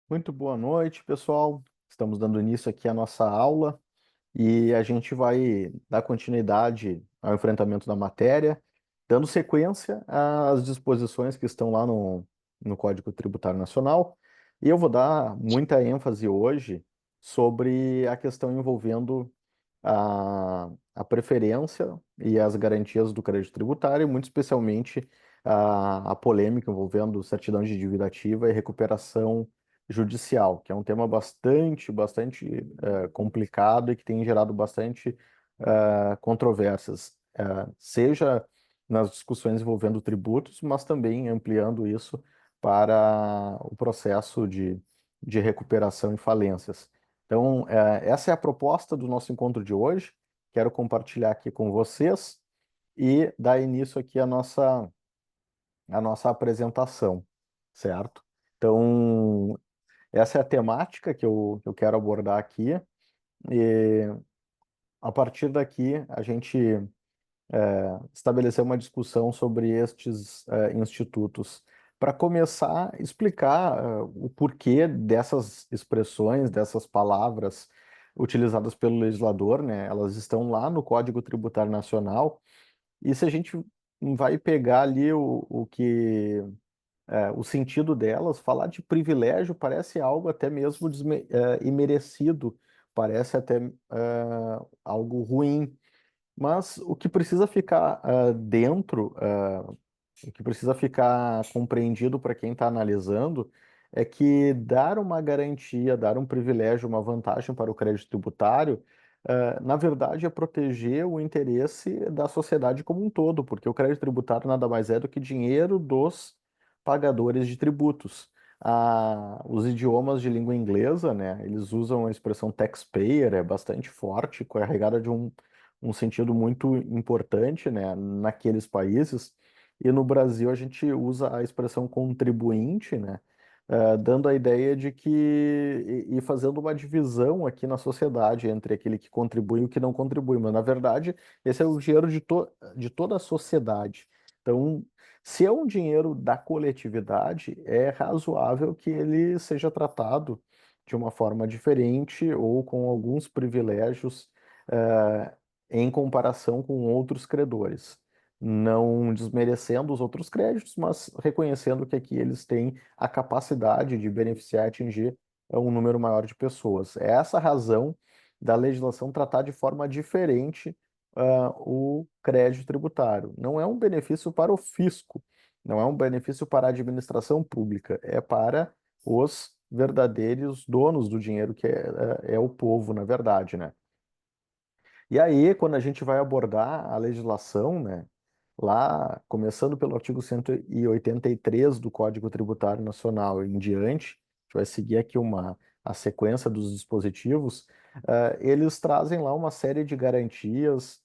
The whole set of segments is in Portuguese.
Muito boa noite, pessoal. Estamos dando início aqui à nossa aula e a gente vai dar continuidade ao enfrentamento da matéria, dando sequência às disposições que estão lá no Código Tributário Nacional. E eu vou dar muita ênfase hoje sobre a questão envolvendo a preferência e as garantias do crédito tributário, muito especialmente a polêmica envolvendo certidão de dívida ativa e recuperação judicial, que é um tema bastante complicado e que tem gerado bastante controvérsias, seja nas discussões envolvendo tributos, mas também ampliando isso para o processo de recuperação e falências. Então, essa é a proposta do nosso encontro de hoje. Quero compartilhar aqui com vocês e dar início aqui à nossa apresentação, certo? Então, essa é a temática que eu quero abordar aqui. E a partir daqui, a gente estabelecer uma discussão sobre estes institutos. Para começar, explicar o porquê dessas expressões, dessas palavras utilizadas pelo legislador, né? Elas estão lá no Código Tributário Nacional, e se a gente vai pegar ali o sentido delas, falar de privilégio parece algo até mesmo imerecido, parece até algo ruim. Mas o que precisa ficar o que precisa ficar compreendido para quem está analisando é que dar uma garantia, dar um privilégio, uma vantagem para o crédito tributário, na verdade é proteger o interesse da sociedade como um todo, porque o crédito tributário nada mais é do que dinheiro dos pagadores de tributos. Os idiomas de língua inglesa, né, eles usam a expressão taxpayer, é bastante forte, carregada de um sentido muito importante, né, naqueles países. E no Brasil a gente usa a expressão contribuinte, né, dando a ideia de que e fazendo uma divisão aqui na sociedade entre aquele que contribui e o que não contribui. Mas na verdade esse é o dinheiro de toda a sociedade. Então, se é um dinheiro da coletividade, é razoável que ele seja tratado de uma forma diferente ou com alguns privilégios eh, em comparação com outros credores, não desmerecendo os outros créditos, mas reconhecendo que aqui eles têm a capacidade de beneficiar e atingir um número maior de pessoas. É essa a razão da legislação tratar de forma diferente o crédito tributário. Não é um benefício para o fisco, não é um benefício para a administração pública, é para os verdadeiros donos do dinheiro, que é o povo, na verdade, né? E aí, quando a gente vai abordar a legislação, né, lá, começando pelo artigo 183 do Código Tributário Nacional em diante, a gente vai seguir aqui a sequência dos dispositivos, eles trazem lá uma série de garantias,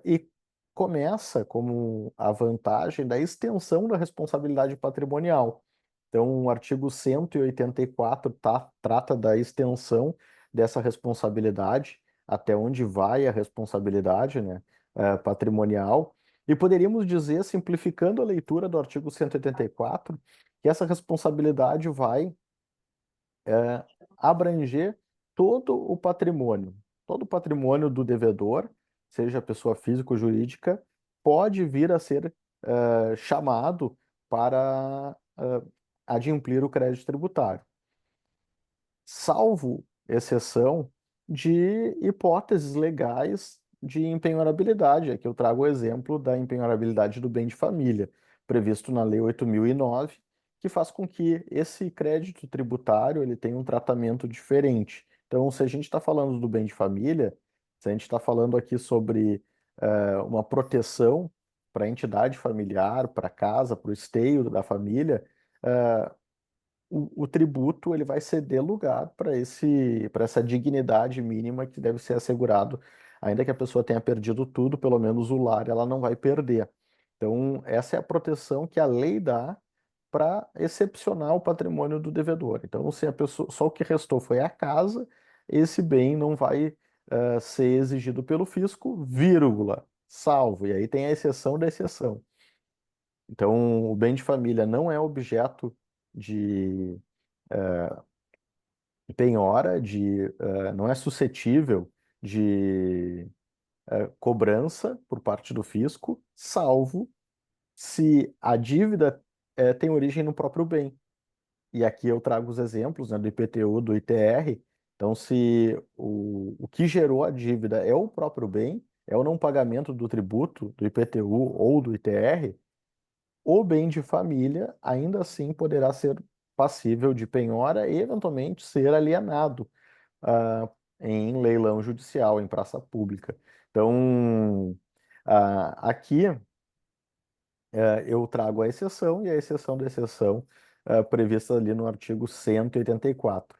e começa como a vantagem da extensão da responsabilidade patrimonial. Então, o artigo 184 trata da extensão dessa responsabilidade, até onde vai a responsabilidade, né, patrimonial. E poderíamos dizer, simplificando a leitura do artigo 184, que essa responsabilidade vai abranger todo o patrimônio do devedor, seja pessoa física ou jurídica, pode vir a ser chamado para adimplir o crédito tributário, salvo exceção de hipóteses legais de empenhorabilidade. Aqui eu trago o exemplo da empenhorabilidade do bem de família, previsto na Lei 8.009, que faz com que esse crédito tributário ele tenha um tratamento diferente. Então, se a gente está falando do bem de família, se a gente está falando aqui sobre uma proteção para a entidade familiar, para a casa, para o esteio da família, eh, o tributo ele vai ceder lugar para essa dignidade mínima que deve ser assegurado, ainda que a pessoa tenha perdido tudo, pelo menos o lar ela não vai perder. Então, essa é a proteção que a lei dá para excepcionar o patrimônio do devedor. Então, se a pessoa, só o que restou foi a casa, esse bem não vai ser exigido pelo fisco, vírgula, salvo. E aí tem a exceção da exceção. Então, o bem de família não é objeto de penhora, não é suscetível de cobrança por parte do fisco, salvo se a dívida tem origem no próprio bem. E aqui eu trago os exemplos, né, do IPTU, do ITR. Então, se o que gerou a dívida é o próprio bem, é o não pagamento do tributo, do IPTU ou do ITR, o bem de família ainda assim poderá ser passível de penhora e, eventualmente, ser alienado ah, em leilão judicial, em praça pública. Então, aqui eu trago a exceção e a exceção da exceção prevista ali no artigo 184.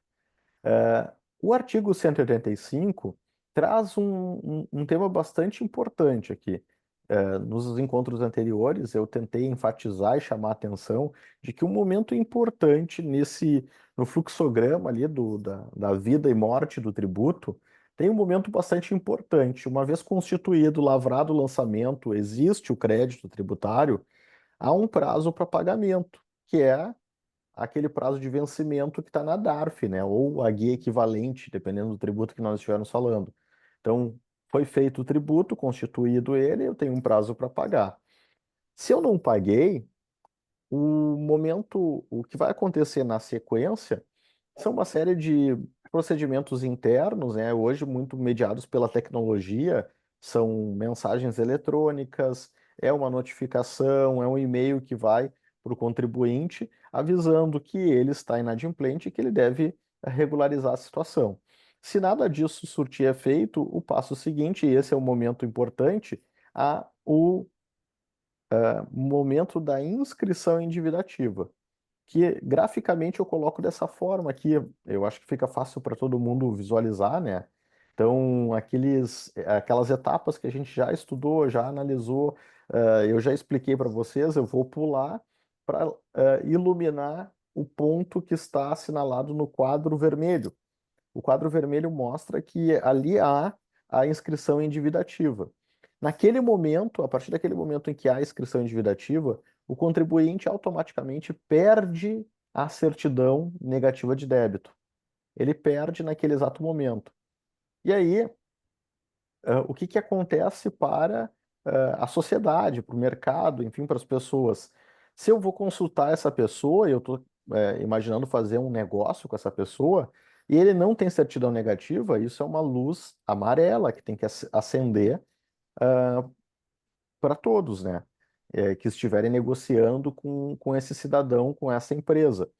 O artigo 185 traz um tema bastante importante aqui. Nos encontros anteriores, eu tentei enfatizar e chamar a atenção de que um momento importante no fluxograma ali da vida e morte do tributo, tem um momento bastante importante. Uma vez constituído, lavrado o lançamento, existe o crédito tributário, há um prazo para pagamento, que é aquele prazo de vencimento que está na DARF, né? Ou a guia equivalente, dependendo do tributo que nós estivermos falando. Então, foi feito o tributo, constituído ele, eu tenho um prazo para pagar. Se eu não paguei, o que vai acontecer na sequência são uma série de procedimentos internos, né? Hoje muito mediados pela tecnologia, são mensagens eletrônicas, é uma notificação, é um e-mail que vai para o contribuinte avisando que ele está inadimplente e que ele deve regularizar a situação. Se nada disso surtir efeito, o passo seguinte, e esse é o momento importante, o momento da inscrição endividativa, que graficamente eu coloco dessa forma aqui. Eu acho que fica fácil para todo mundo visualizar, né? Então, aquelas etapas que a gente já estudou, já analisou, eu já expliquei para vocês, eu vou pular para iluminar o ponto que está assinalado no quadro vermelho. O quadro vermelho mostra que ali há a inscrição endividativa. Naquele momento, a partir daquele momento em que há a inscrição endividativa, o contribuinte automaticamente perde a certidão negativa de débito. Ele perde naquele exato momento. E aí, o que que acontece para a sociedade, para o mercado, enfim, para as pessoas? Se eu vou consultar essa pessoa, e eu estou imaginando fazer um negócio com essa pessoa, e ele não tem certidão negativa, isso é uma luz amarela que tem que acender para todos, né? Que estiverem negociando com esse cidadão, com essa empresa,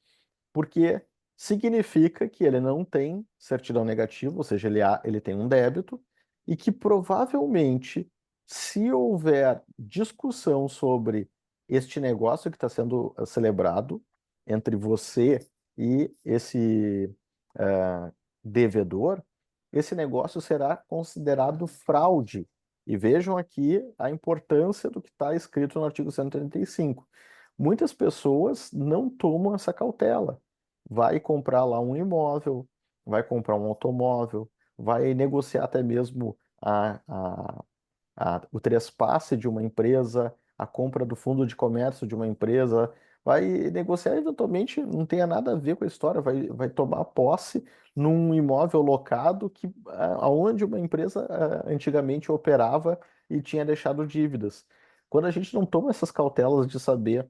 porque significa que ele não tem certidão negativa, ou seja, ele tem um débito, e que provavelmente, se houver discussão sobre este negócio que está sendo celebrado entre você e esse devedor, esse negócio será considerado fraude. E vejam aqui a importância do que está escrito no artigo 135. Muitas pessoas não tomam essa cautela. Vai comprar lá um imóvel, vai comprar um automóvel, vai negociar até mesmo o trespasse de uma empresa, a compra do fundo de comércio de uma empresa, vai negociar eventualmente não tenha nada a ver com a história, vai tomar posse num imóvel locado aonde uma empresa antigamente operava e tinha deixado dívidas. Quando a gente não toma essas cautelas de saber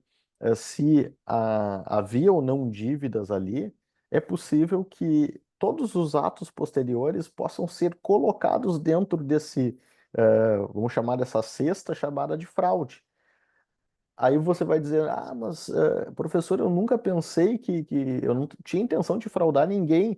se havia ou não dívidas ali, é possível que todos os atos posteriores possam ser colocados dentro vamos chamar dessa cesta chamada de fraude. Aí você vai dizer, mas professor, eu nunca pensei que eu não tinha intenção de fraudar ninguém.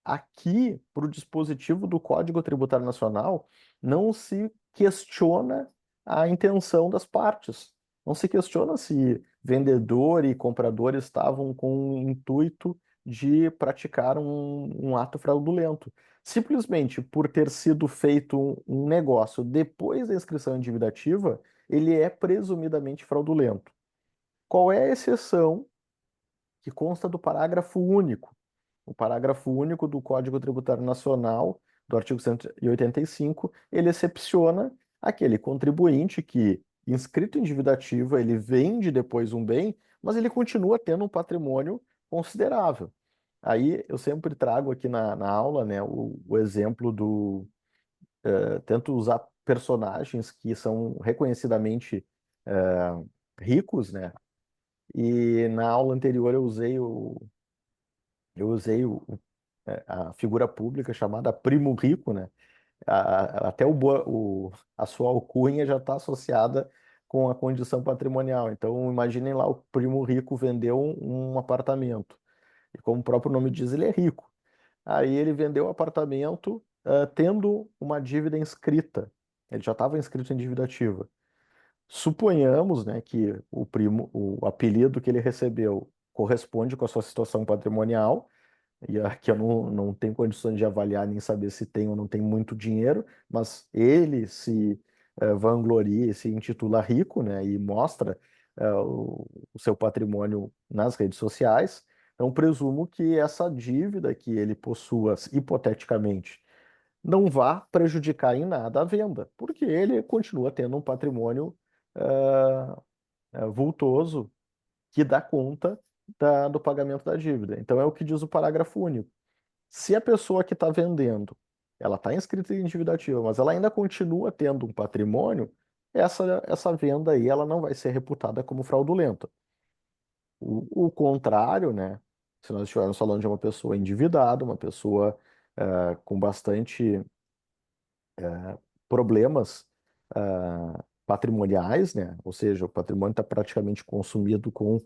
Aqui, para o dispositivo do Código Tributário Nacional, não se questiona a intenção das partes. Não se questiona se vendedor e comprador estavam com o intuito de praticar um ato fraudulento. Simplesmente por ter sido feito um negócio depois da inscrição endividativa, ele é presumidamente fraudulento. Qual é a exceção que consta do parágrafo único? O parágrafo único do Código Tributário Nacional, do artigo 185, ele excepciona aquele contribuinte que, inscrito em dívida ativa, ele vende depois um bem, mas ele continua tendo um patrimônio considerável. Aí eu sempre trago aqui na aula, né, o exemplo tento usar personagens que são reconhecidamente ricos, né? E na aula anterior a figura pública chamada Primo Rico, né? Até a sua alcunha já está associada com a condição patrimonial. Então, imaginem lá, o primo rico vendeu um apartamento. E como o próprio nome diz, ele é rico. Aí ele vendeu o apartamento, tendo uma dívida inscrita. Ele já estava inscrito em dívida ativa. Suponhamos, né, que o apelido que ele recebeu corresponde com a sua situação patrimonial, e aqui eu não tenho condições de avaliar nem saber se tem ou não tem muito dinheiro, mas ele se vangloria e se intitula rico, né, e mostra o seu patrimônio nas redes sociais. Então, presumo que essa dívida que ele possua, hipoteticamente, não vá prejudicar em nada a venda, porque ele continua tendo um patrimônio ah, vultoso que dá conta do pagamento da dívida. Então, é o que diz o parágrafo único. Se a pessoa que está vendendo, ela está inscrita em dívida ativa, mas ela ainda continua tendo um patrimônio, essa venda aí ela não vai ser reputada como fraudulenta. O contrário, né? Se nós estivermos falando de uma pessoa endividada, uma pessoa com bastante problemas patrimoniais, né? Ou seja, o patrimônio está praticamente consumido com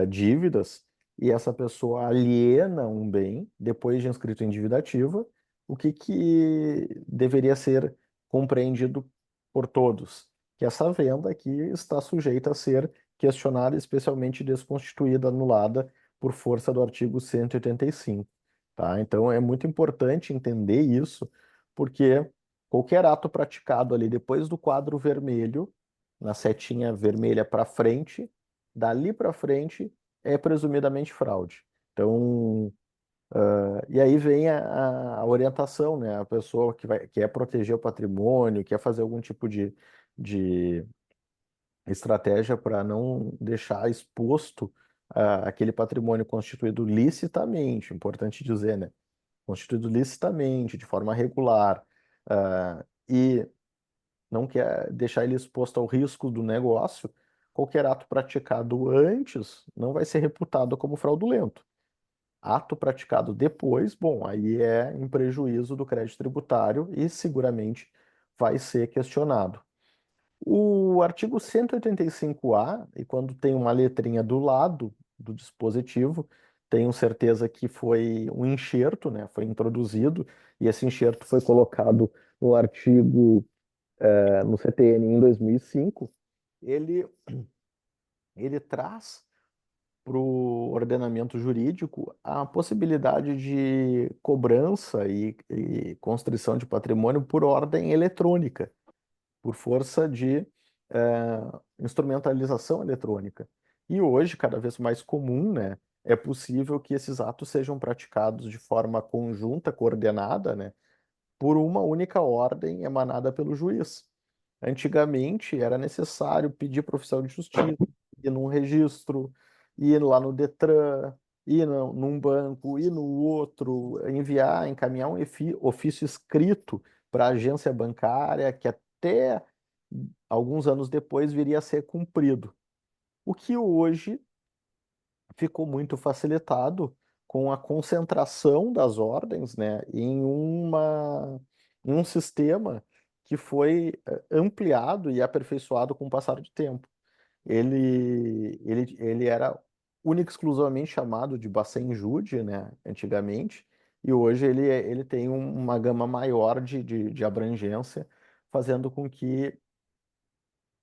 dívidas, e essa pessoa aliena um bem depois de inscrito em dívida ativa, o que deveria ser compreendido por todos? Que essa venda aqui está sujeita a ser questionada, especialmente desconstituída, anulada por força do artigo 185, tá? Então é muito importante entender isso, porque qualquer ato praticado ali depois do quadro vermelho, na setinha vermelha para frente, dali para frente é presumidamente fraude. Então, e aí vem a orientação, né? A pessoa que quer proteger o patrimônio, quer fazer algum tipo de estratégia para não deixar exposto aquele patrimônio constituído licitamente, importante dizer, né? Constituído licitamente, de forma regular, e não quer deixar ele exposto ao risco do negócio, qualquer ato praticado antes não vai ser reputado como fraudulento. Ato praticado depois, bom, aí é em prejuízo do crédito tributário e seguramente vai ser questionado. O artigo 185A, e quando tem uma letrinha do lado do dispositivo, tenho certeza que foi um enxerto, né? Foi introduzido, e esse enxerto foi colocado no artigo, no CTN em 2005. Ele, ele traz para o ordenamento jurídico a possibilidade de cobrança e constrição de patrimônio por ordem eletrônica, por força de instrumentalização eletrônica. E hoje, cada vez mais comum, né, é possível que esses atos sejam praticados de forma conjunta, coordenada, né, por uma única ordem emanada pelo juiz. Antigamente era necessário pedir para o oficial de justiça, ir num registro, ir lá no Detran, num banco, ir no outro, enviar, encaminhar um ofício escrito para a agência bancária, que até alguns anos depois viria a ser cumprido. O que hoje ficou muito facilitado com a concentração das ordens, né, em um sistema que foi ampliado e aperfeiçoado com o passar do tempo. Ele era único e exclusivamente chamado de Bacen-Jude, né, antigamente, e hoje ele tem uma gama maior de abrangência, fazendo com que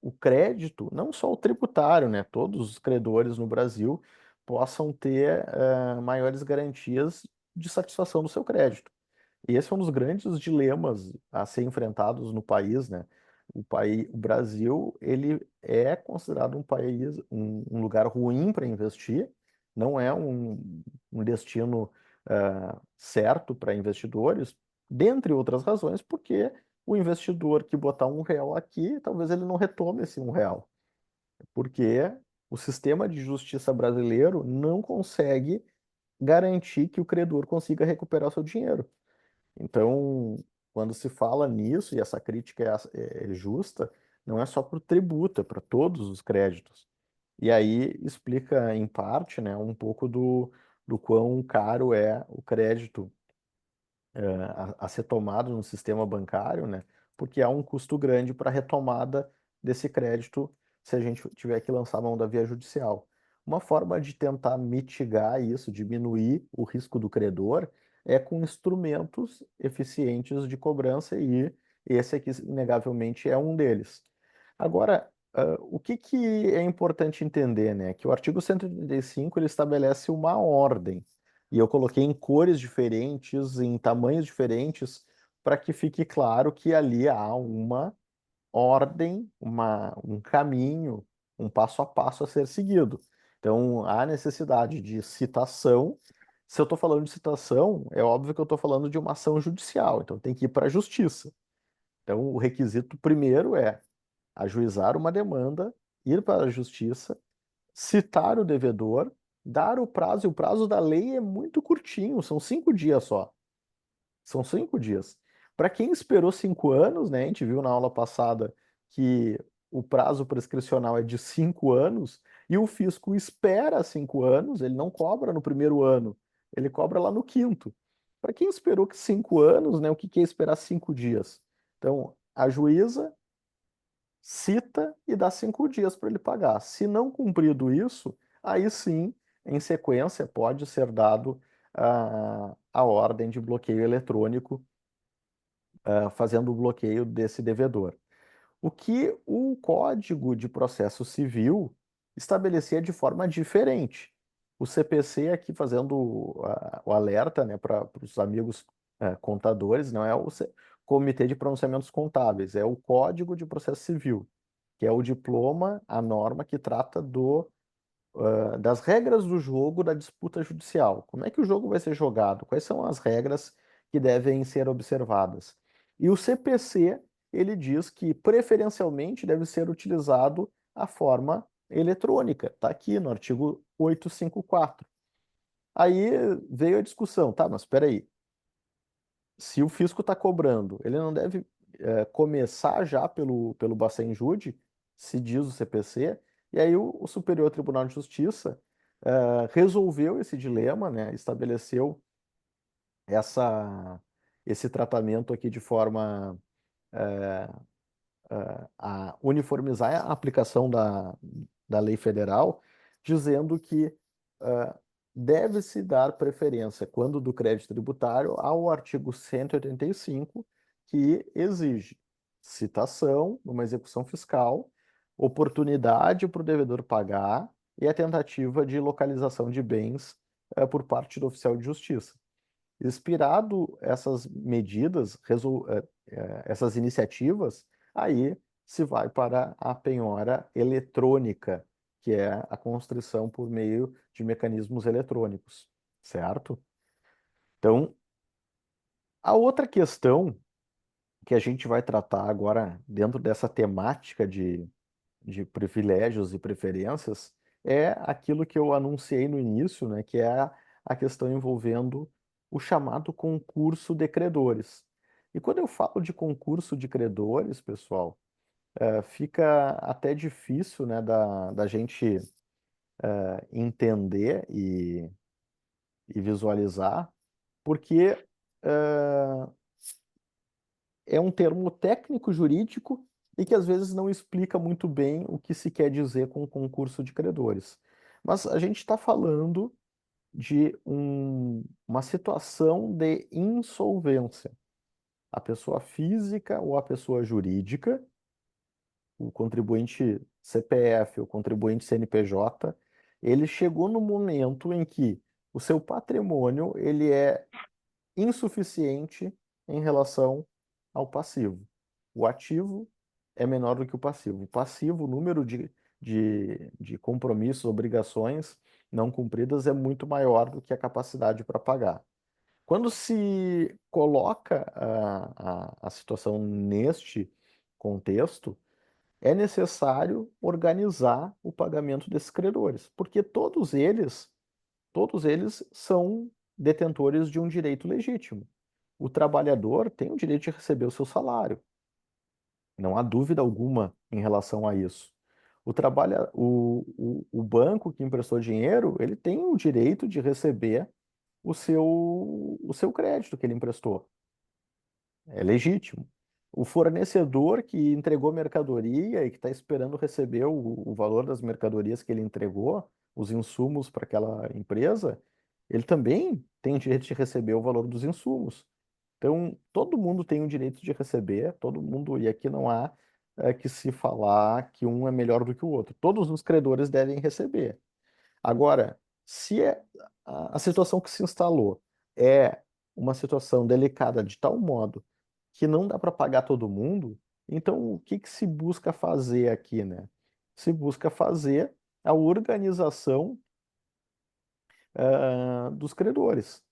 o crédito, não só o tributário, né? Todos os credores no Brasil possam ter maiores garantias de satisfação do seu crédito. E esse é um dos grandes dilemas a ser enfrentados no país, né? O Brasil, ele é considerado um país, um lugar ruim para investir, não é um destino certo para investidores, dentre outras razões, porque o investidor que botar R$ 1 aqui, talvez ele não retome esse R$ 1, porque o sistema de justiça brasileiro não consegue garantir que o credor consiga recuperar o seu dinheiro. Então, quando se fala nisso, e essa crítica é justa, não é só para o tributo, é para todos os créditos. E aí explica, em parte, né, um pouco do quão caro é o crédito a ser tomado no sistema bancário, né? Porque há um custo grande para a retomada desse crédito se a gente tiver que lançar a mão da via judicial. Uma forma de tentar mitigar isso, diminuir o risco do credor, é com instrumentos eficientes de cobrança e esse aqui, inegavelmente, é um deles. Agora, o que que é importante entender, né? Que o artigo 185 ele estabelece uma ordem. E eu coloquei em cores diferentes, em tamanhos diferentes, para que fique claro que ali há uma ordem, um caminho, um passo a passo a ser seguido. Então, há necessidade de citação. Se eu estou falando de citação, é óbvio que eu estou falando de uma ação judicial, então tem que ir para a justiça. Então, o requisito primeiro é ajuizar uma demanda, ir para a justiça, citar o devedor, dar o prazo, e o prazo da lei é muito curtinho, são 5 dias só. São 5 dias. Para quem esperou 5 anos, né? A gente viu na aula passada que o prazo prescricional é de 5 anos e o fisco espera 5 anos, ele não cobra no primeiro ano, ele cobra lá no quinto. Para quem esperou que 5 anos, né? O que que é esperar 5 dias? Então, a juíza cita e dá 5 dias para ele pagar. Se não cumprido isso, aí sim, em sequência, pode ser dado a ordem de bloqueio eletrônico, fazendo o bloqueio desse devedor. O que o Código de Processo Civil estabelecia de forma diferente. O CPC aqui fazendo o alerta, né, para os amigos contadores, não é o Comitê de Pronunciamentos Contábeis, é o Código de Processo Civil, que é o diploma, a norma que trata das regras do jogo da disputa judicial. Como é que o jogo vai ser jogado? Quais são as regras que devem ser observadas? E o CPC, ele diz que preferencialmente deve ser utilizado a forma eletrônica. Está aqui no artigo 854. Aí veio a discussão, tá, mas espera aí. Se o fisco está cobrando, ele não deve começar já pelo Bacen Jude, se diz o CPC, e aí o Superior Tribunal de Justiça resolveu esse dilema, né, estabeleceu essa, esse tratamento aqui de forma eh, a uniformizar a aplicação da lei federal, dizendo que deve-se dar preferência, quando do crédito tributário, ao artigo 185, que exige citação numa execução fiscal, oportunidade para o devedor pagar e a tentativa de localização de bens por parte do oficial de justiça. Inspirado essas medidas, essas iniciativas, aí se vai para a penhora eletrônica, que é a constrição por meio de mecanismos eletrônicos, certo? Então, a outra questão que a gente vai tratar agora dentro dessa temática de privilégios e preferências é aquilo que eu anunciei no início, né, que é a questão envolvendo o chamado concurso de credores. E quando eu falo de concurso de credores, pessoal, fica até difícil, né, da gente entender e visualizar, porque eh, é um termo técnico-jurídico e que às vezes não explica muito bem o que se quer dizer com concurso de credores. Mas a gente está falando de uma situação de insolvência. A pessoa física ou a pessoa jurídica, o contribuinte CPF, o contribuinte CNPJ, ele chegou no momento em que o seu patrimônio ele é insuficiente em relação ao passivo. O ativo é menor do que o passivo. O passivo, o número de compromissos, obrigações não cumpridas é muito maior do que a capacidade para pagar. Quando se coloca a situação neste contexto, é necessário organizar o pagamento desses credores, porque todos eles todos eles são detentores de um direito legítimo. O trabalhador tem o direito de receber o seu salário. Não há dúvida alguma em relação a isso. O banco que emprestou dinheiro, ele tem o direito de receber o seu crédito que ele emprestou. É legítimo. O fornecedor que entregou mercadoria e que está esperando receber o valor das mercadorias que ele entregou, os insumos para aquela empresa, ele também tem o direito de receber o valor dos insumos. Então, todo mundo tem o direito de receber, todo mundo, e aqui não há que se falar que um é melhor do que o outro. Todos os credores devem receber. Agora, se a situação que se instalou é uma situação delicada de tal modo que não dá para pagar todo mundo, então o que que se busca fazer aqui, né? Se busca fazer a organização dos credores.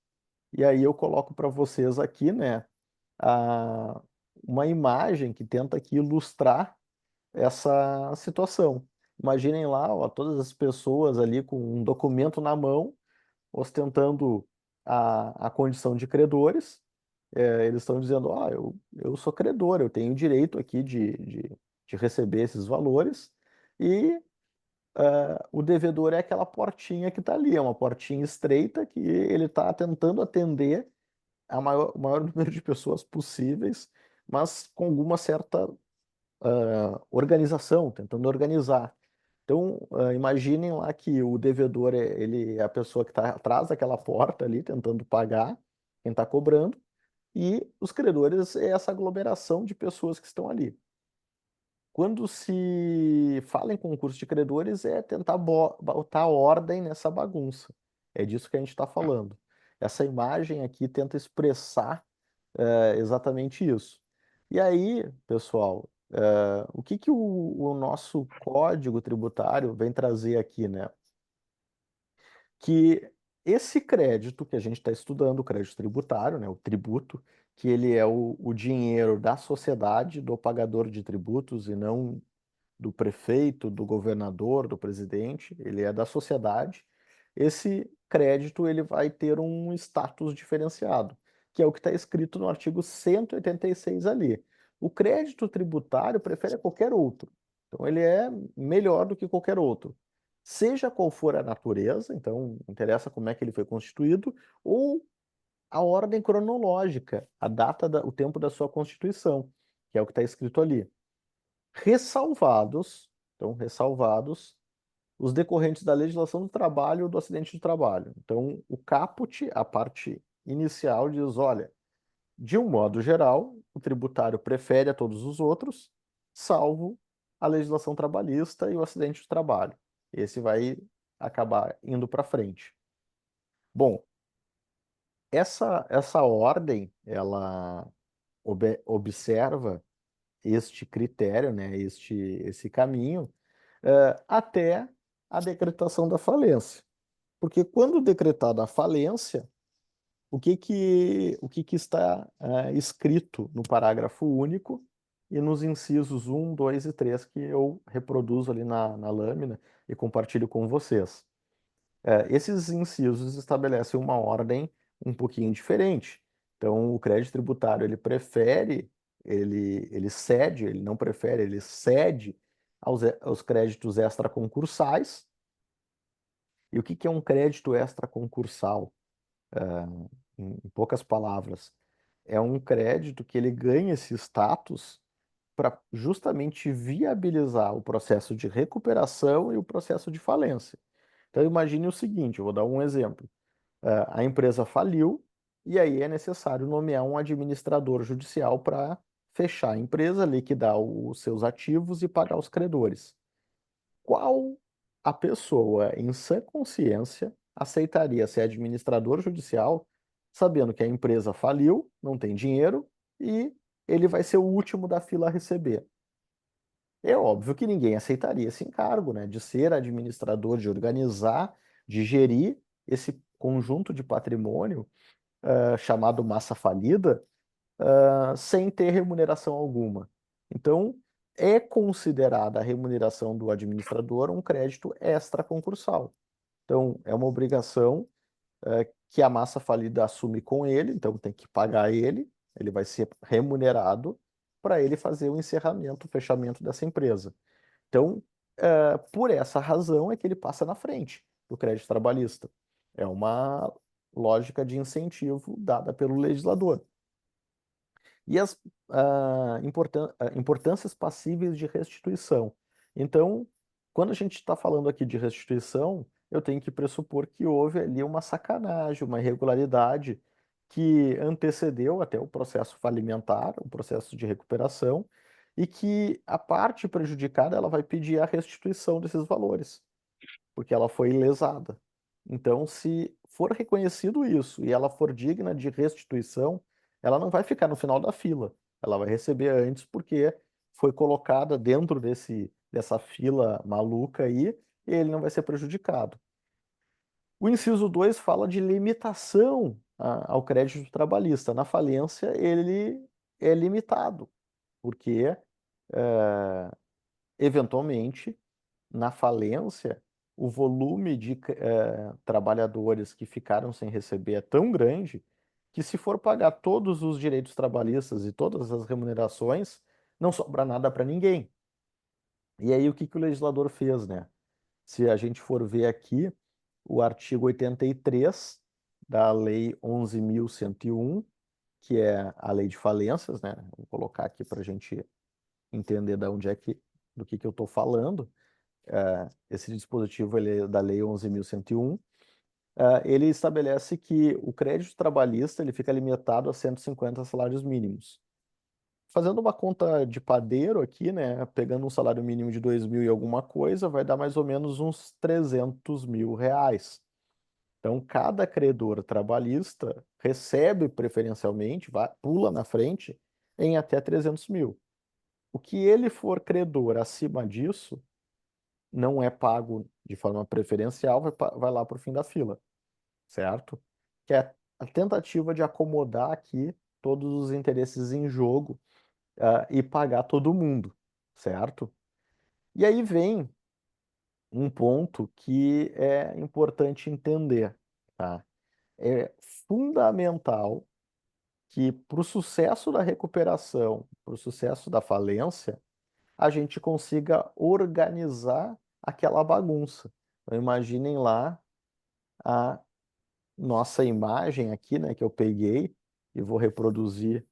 E aí eu coloco para vocês aqui, né, a- uma imagem que tenta aqui ilustrar essa situação. Imaginem lá, ó, todas as pessoas ali com um documento na mão, ostentando a condição de credores. Eles estão dizendo, ó, eu sou credor, eu tenho direito aqui de receber esses valores, e o devedor é aquela portinha que está ali, é uma portinha estreita que ele está tentando atender o maior número de pessoas possíveis, mas com alguma certa organização, tentando organizar. Então, imaginem lá que o devedor ele é a pessoa que está atrás daquela porta ali, tentando pagar quem está cobrando, e os credores é essa aglomeração de pessoas que estão ali. Quando se fala em concurso de credores, é tentar botar ordem nessa bagunça. É disso que a gente está falando. Essa imagem aqui tenta expressar exatamente isso. E aí, pessoal, o que que o nosso código tributário vem trazer aqui, né? Que esse crédito que a gente está estudando, o crédito tributário, né, o tributo, que ele é o dinheiro da sociedade, do pagador de tributos e não do prefeito, do governador, do presidente, ele é da sociedade. Esse crédito ele vai ter um status diferenciado, que é o que está escrito no artigo 186 ali. O crédito tributário prefere a qualquer outro. Então ele é melhor do que qualquer outro. Seja qual for a natureza, então não interessa como é que ele foi constituído, ou a ordem cronológica, a data, o tempo da sua constituição, que é o que está escrito ali, ressalvados, então, ressalvados os decorrentes da legislação do trabalho ou do acidente do trabalho. Então, o caput, a parte inicial, diz: olha, de um modo geral, o tributário prefere a todos os outros, salvo a legislação trabalhista e o acidente do trabalho. Esse vai acabar indo para frente. Bom, essa ordem, ela observa este critério, né, esse caminho, até a decretação da falência. Porque quando decretada a falência, o que que está escrito no parágrafo único e nos incisos 1, 2 e 3 que eu reproduzo ali na lâmina e compartilho com vocês? Esses incisos estabelecem uma ordem um pouquinho diferente. Então, o crédito tributário ele cede, ele não prefere, ele cede aos créditos extraconcursais. E o que que é um crédito extraconcursal? Em poucas palavras, é um crédito que ele ganha esse status para justamente viabilizar o processo de recuperação e o processo de falência. Então, imagine o seguinte, eu vou dar um exemplo. A empresa faliu e aí é necessário nomear um administrador judicial para fechar a empresa, liquidar os seus ativos e pagar os credores. Qual a pessoa em sã consciência aceitaria ser administrador judicial, sabendo que a empresa faliu, não tem dinheiro e ele vai ser o último da fila a receber? É óbvio que ninguém aceitaria esse encargo, né, de ser administrador, de organizar, de gerir esse conjunto de patrimônio chamado massa falida, sem ter remuneração alguma. Então, é considerada a remuneração do administrador um crédito extraconcursal. Então, é uma obrigação que a massa falida assume com ele, então tem que pagar ele, ele vai ser remunerado para ele fazer o encerramento, o fechamento dessa empresa. Então, por essa razão é que ele passa na frente do crédito trabalhista. É uma lógica de incentivo dada pelo legislador. E as importâncias passíveis de restituição. Então, quando a gente está falando aqui de restituição, eu tenho que pressupor que houve ali uma sacanagem, uma irregularidade que antecedeu até o processo falimentar, o processo de recuperação, e que a parte prejudicada ela vai pedir a restituição desses valores porque ela foi lesada. Então, se for reconhecido isso e ela for digna de restituição, ela não vai ficar no final da fila. Ela vai receber antes porque foi colocada dentro dessa fila maluca aí e ele não vai ser prejudicado. O inciso 2 fala de limitação ao crédito trabalhista. Na falência, ele é limitado, porque, eventualmente, na falência, o volume de trabalhadores que ficaram sem receber é tão grande que, se for pagar todos os direitos trabalhistas e todas as remunerações, não sobra nada para ninguém. E aí, o que que o legislador fez, né? Se a gente for ver aqui, o artigo 83 da Lei 11.101, que é a lei de falências, né? Vou colocar aqui para a gente entender do que eu estou falando. Esse dispositivo ele é da Lei 11.101. Ele estabelece que o crédito trabalhista ele fica limitado a 150 salários mínimos. Fazendo uma conta de padeiro aqui, né, pegando um salário mínimo de 2.000 e alguma coisa, vai dar mais ou menos uns 300 mil reais. Então, cada credor trabalhista recebe preferencialmente, pula na frente, em até 300 mil. O que ele for credor acima disso, não é pago de forma preferencial, vai lá para o fim da fila, certo? Que é a tentativa de acomodar aqui todos os interesses em jogo, e pagar todo mundo, certo? E aí vem um ponto que é importante entender, tá? É fundamental que para o sucesso da recuperação, para o sucesso da falência, a gente consiga organizar aquela bagunça. Então, imaginem lá a nossa imagem aqui, né, que eu peguei e vou reproduzir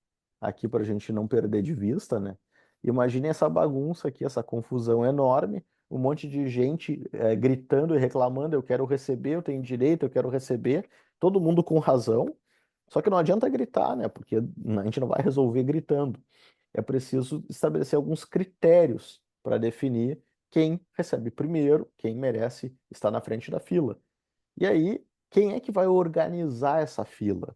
aqui para a gente não perder de vista, né? Imaginem essa bagunça aqui, essa confusão enorme, um monte de gente gritando e reclamando, eu quero receber, eu tenho direito, eu quero receber, todo mundo com razão. Só que não adianta gritar, né? Porque a gente não vai resolver gritando. É preciso estabelecer alguns critérios para definir quem recebe primeiro, quem merece estar na frente da fila. E aí, quem é que vai organizar essa fila?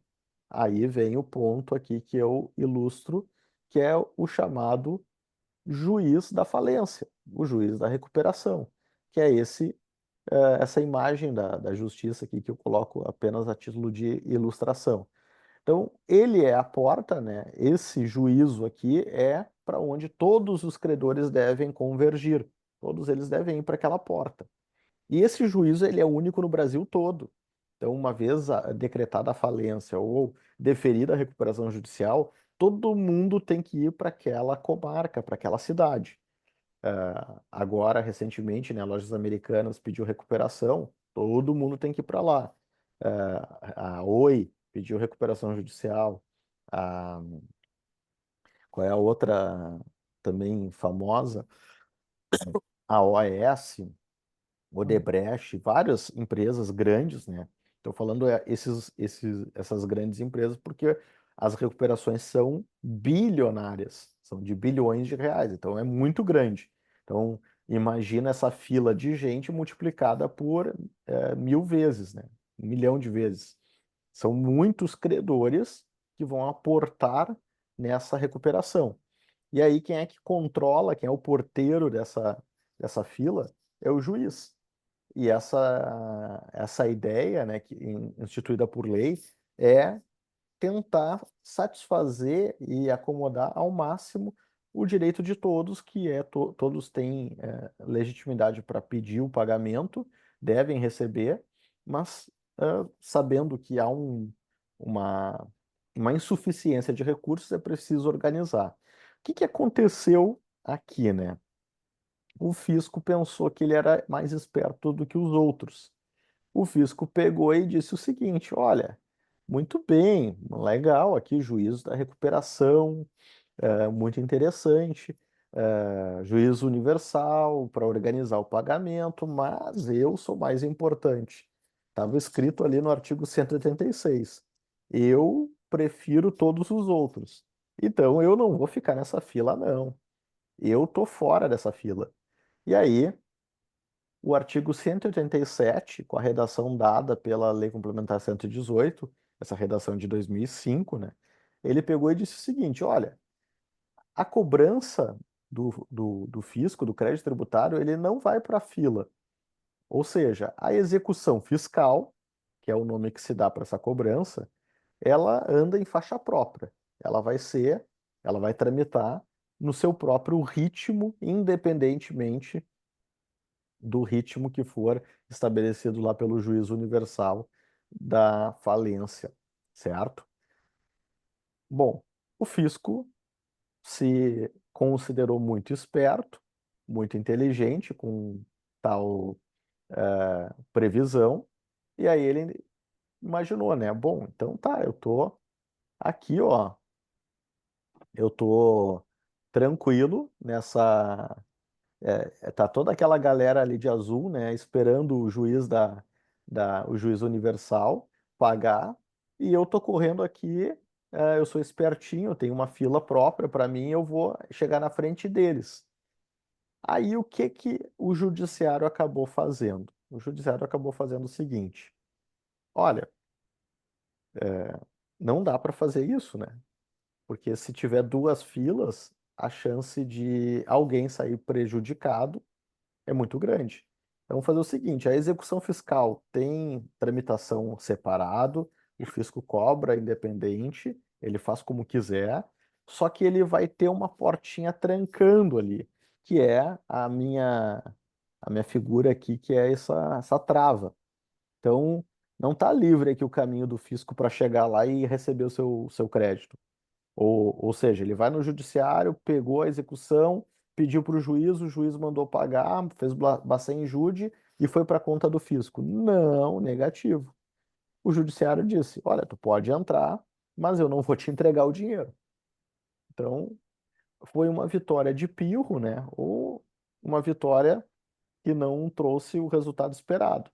Aí vem o ponto aqui que eu ilustro, que é o chamado juiz da falência, o juiz da recuperação, que é essa imagem da justiça aqui que eu coloco apenas a título de ilustração. Então, ele é a porta, né? Esse juízo aqui é para onde todos os credores devem convergir. Todos eles devem ir para aquela porta. E esse juízo ele é único no Brasil todo. Então, uma vez decretada a falência ou deferida a recuperação judicial, todo mundo tem que ir para aquela comarca, para aquela cidade. Agora, recentemente, né, Lojas Americanas pediu recuperação, todo mundo tem que ir para lá. A Oi pediu recuperação judicial. A, qual é a outra também famosa? A OAS. Odebrecht, várias empresas grandes, né? Estou falando essas grandes empresas porque as recuperações são bilionárias, são de bilhões de reais, então é muito grande. Então, imagina essa fila de gente multiplicada por 1.000 vezes, né? 1 milhão de vezes. São muitos credores que vão aportar nessa recuperação. E aí, quem é que controla, quem é o porteiro dessa fila? É o juiz. E essa ideia, né, instituída por lei, é tentar satisfazer e acomodar ao máximo o direito de todos, que é todos têm legitimidade para pedir o pagamento, devem receber, mas sabendo que há uma, uma insuficiência de recursos, é preciso organizar. O que que aconteceu aqui, né? O fisco pensou que ele era mais esperto do que os outros. O fisco pegou e disse o seguinte: olha, muito bem, legal, aqui juízo da recuperação, muito interessante, juízo universal para organizar o pagamento, mas eu sou mais importante. Estava escrito ali no artigo 186. Eu prefiro todos os outros. Então eu não vou ficar nessa fila, não. Eu tô fora dessa fila. E aí, o artigo 187, com a redação dada pela Lei Complementar 118, essa redação de 2005, né? Ele pegou e disse o seguinte: olha, a cobrança do fisco, do crédito tributário, ele não vai para a fila. Ou seja, a execução fiscal, que é o nome que se dá para essa cobrança, ela anda em faixa própria. Ela vai ser, ela vai tramitar no seu próprio ritmo, independentemente do ritmo que for estabelecido lá pelo juízo universal da falência, certo? Bom, o fisco se considerou muito esperto, muito inteligente com tal previsão, e aí ele imaginou, né? Bom, então tá, eu tô aqui, ó, eu tô tranquilo nessa. Tá toda aquela galera ali de azul, né, esperando o juiz o juiz universal pagar, e eu tô correndo aqui, eu sou espertinho, eu tenho uma fila própria para mim, eu vou chegar na frente deles. Aí o que que o judiciário acabou fazendo? O judiciário acabou fazendo o seguinte: olha, não dá para fazer isso, né? Porque se tiver duas filas, a chance de alguém sair prejudicado é muito grande. Então, vamos fazer o seguinte: a execução fiscal tem tramitação separado, o fisco cobra independente, ele faz como quiser, só que ele vai ter uma portinha trancando ali, que é a minha figura aqui, que é essa trava. Então, não está livre aqui o caminho do fisco para chegar lá e receber o seu crédito. Ou seja, ele vai no judiciário, pegou a execução, pediu para o juiz mandou pagar, fez basta em júri e foi para a conta do fisco. Não, negativo. O judiciário disse: olha, tu pode entrar, mas eu não vou te entregar o dinheiro. Então, foi uma vitória de pirro, né? Ou uma vitória que não trouxe o resultado esperado.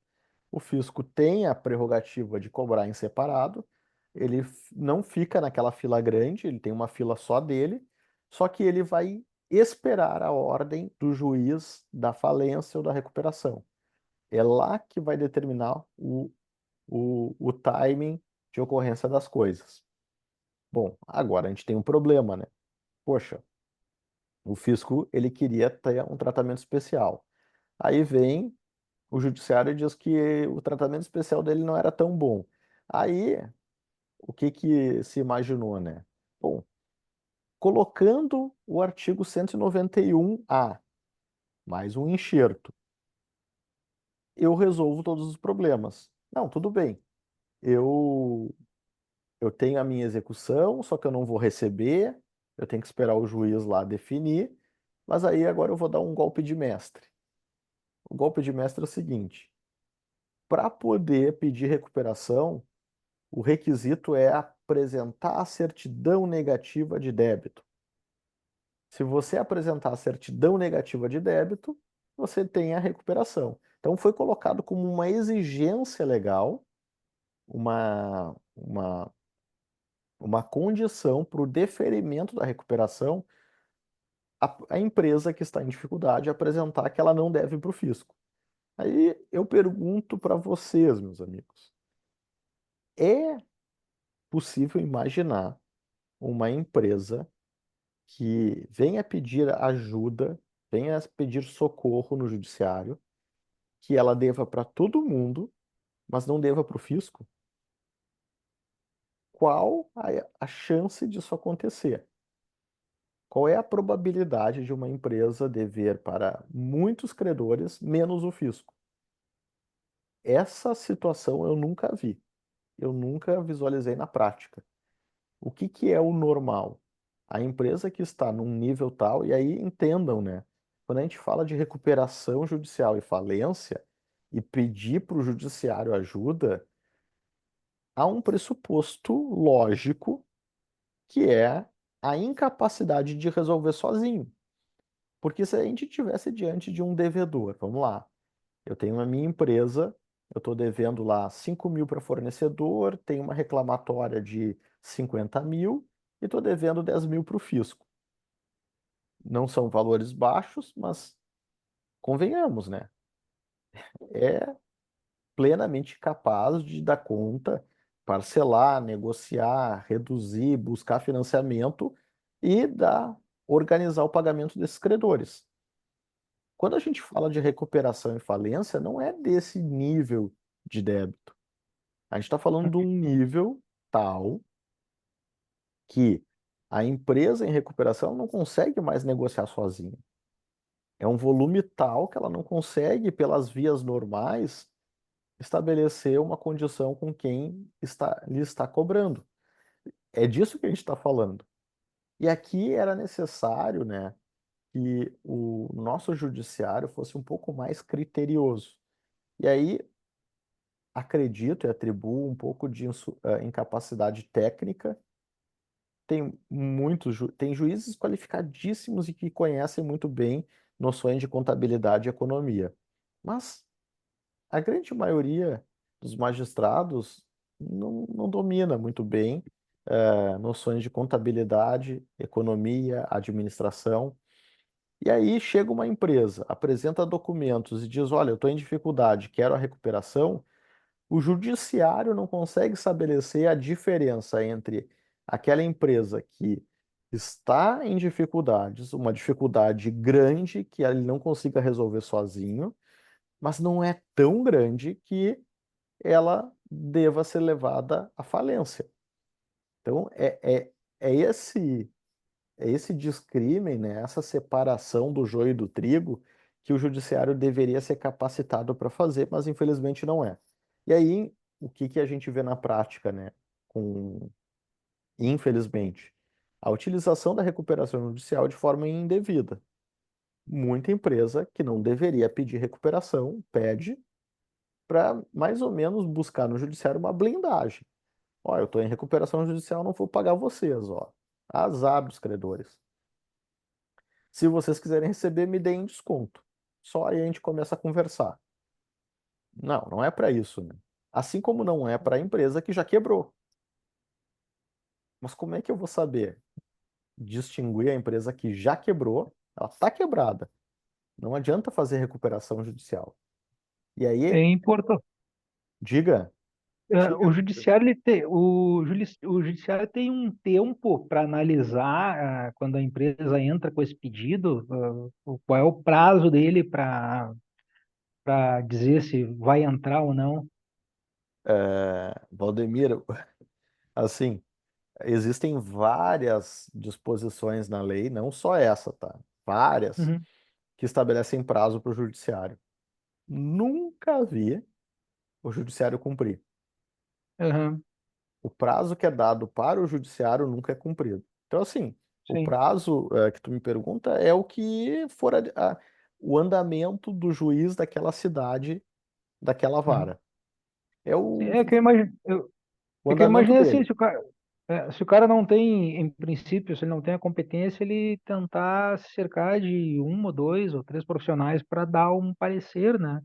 O fisco tem a prerrogativa de cobrar em separado, ele não fica naquela fila grande, ele tem uma fila só dele, só que ele vai esperar a ordem do juiz da falência ou da recuperação. É lá que vai determinar o timing de ocorrência das coisas. Bom, agora a gente tem um problema, né? Poxa, o fisco ele queria ter um tratamento especial. Aí vem o judiciário diz que o tratamento especial dele não era tão bom. Aí, o que que se imaginou, né? Bom, colocando o artigo 191A, mais um enxerto, eu resolvo todos os problemas. Não, tudo bem. Eu eu tenho a minha execução, só que eu não vou receber, eu tenho que esperar o juiz lá definir, mas aí agora eu vou dar um golpe de mestre. O golpe de mestre é o seguinte: para poder pedir recuperação, o requisito é apresentar a certidão negativa de débito. Se você apresentar a certidão negativa de débito, você tem a recuperação. Então, foi colocado como uma exigência legal, uma condição para o deferimento da recuperação, a empresa que está em dificuldade apresentar que ela não deve para o fisco. Aí eu pergunto para vocês, meus amigos, é possível imaginar uma empresa que venha pedir ajuda, venha pedir socorro no judiciário, que ela deva para todo mundo, mas não deva para o fisco? Qual a chance disso acontecer? Qual é a probabilidade de uma empresa dever para muitos credores, menos o fisco? essa situação eu nunca vi. Eu nunca visualizei na prática. O que que é o normal? A empresa que está num nível tal, e aí entendam, né? Quando a gente fala de recuperação judicial e falência e pedir para o judiciário ajuda, há um pressuposto lógico que é a incapacidade de resolver sozinho. Porque se a gente tivesse diante de um devedor, vamos lá, eu tenho a minha empresa, eu estou devendo lá 5 mil para fornecedor, tenho uma reclamatória de 50 mil e estou devendo 10 mil para o fisco. Não são valores baixos, mas convenhamos, né? É plenamente capaz de dar conta, parcelar, negociar, reduzir, buscar financiamento e organizar o pagamento desses credores. Quando a gente fala de recuperação e falência, não é desse nível de débito. A gente está falando de um nível tal que a empresa em recuperação não consegue mais negociar sozinha. É um volume tal que ela não consegue, pelas vias normais, estabelecer uma condição com quem lhe está cobrando. É disso que a gente está falando. E aqui era necessário, né, que o nosso judiciário fosse um pouco mais criterioso. E aí acredito e atribuo um pouco de incapacidade técnica. Tem juízes qualificadíssimos e que conhecem muito bem noções de contabilidade e economia. Mas a grande maioria dos magistrados não domina muito bem noções de contabilidade, economia, administração. E aí chega uma empresa, apresenta documentos e diz: Olha, eu estou em dificuldade, quero a recuperação. O judiciário não consegue estabelecer a diferença entre aquela empresa que está em dificuldades, uma dificuldade grande que ele não consiga resolver sozinho, mas não é tão grande que ela deva ser levada à falência. Então, é esse é esse discrimen, né, essa separação do joio e do trigo que o judiciário deveria ser capacitado para fazer, mas infelizmente não é. E aí, o que que a gente vê na prática, né, com, infelizmente, a utilização da recuperação judicial de forma indevida. Muita empresa que não deveria pedir recuperação pede para mais ou menos buscar no judiciário uma blindagem. Ó, eu estou em recuperação judicial, não vou pagar vocês, ó. Azar dos credores. Se vocês quiserem receber, me deem desconto. Só aí a gente começa a conversar. Não, não é para isso, né? Assim como não é para a empresa que já quebrou. Mas como é que eu vou saber distinguir a empresa que já quebrou? Ela está quebrada. Não adianta fazer recuperação judicial. E É aí, importante. diga, O diga. judiciário, o judiciário tem um tempo para analisar quando a empresa entra com esse pedido, qual é o prazo dele para dizer se vai entrar ou não. Valdemir, assim, existem várias disposições na lei, não só essa, tá? Várias, Uhum, que estabelecem prazo para o judiciário. Nunca vi o judiciário cumprir. uhum, O prazo que é dado para o judiciário nunca é cumprido. Então, assim, o sim, prazo que tu me pergunta é o que for o andamento do juiz daquela cidade, daquela uhum. vara. É Sim, o, o é que eu andamento imaginei assim, dele. se o cara não tem, em princípio, se ele não tem a competência, ele tentar se cercar de um ou dois ou três profissionais para dar um parecer, né?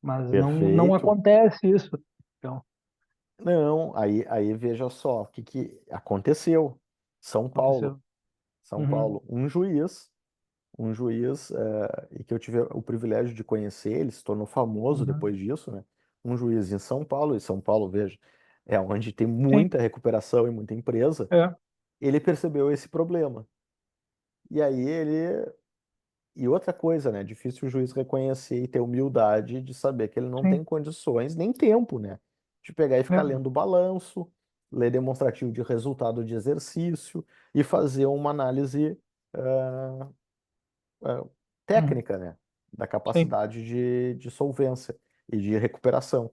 Mas não Perfeito. acontece isso. Então, Não, aí veja só o que, que aconteceu. São Paulo. aconteceu. São Uhum, Paulo, um juiz, e que eu tive o privilégio de conhecer, ele se tornou famoso uhum. depois disso, né? Um juiz em São Paulo, e São Paulo, veja, é onde tem Sim, muita recuperação e muita empresa, é, ele percebeu esse problema. E aí e outra coisa, né? Difícil o juiz reconhecer e ter humildade de saber que ele não sim, tem condições, nem tempo, né? De pegar e ficar é, lendo o balanço, ler demonstrativo de resultado de exercício e fazer uma análise ah, ah, uhum, técnica, né? Da sim, capacidade de solvência. e de recuperação.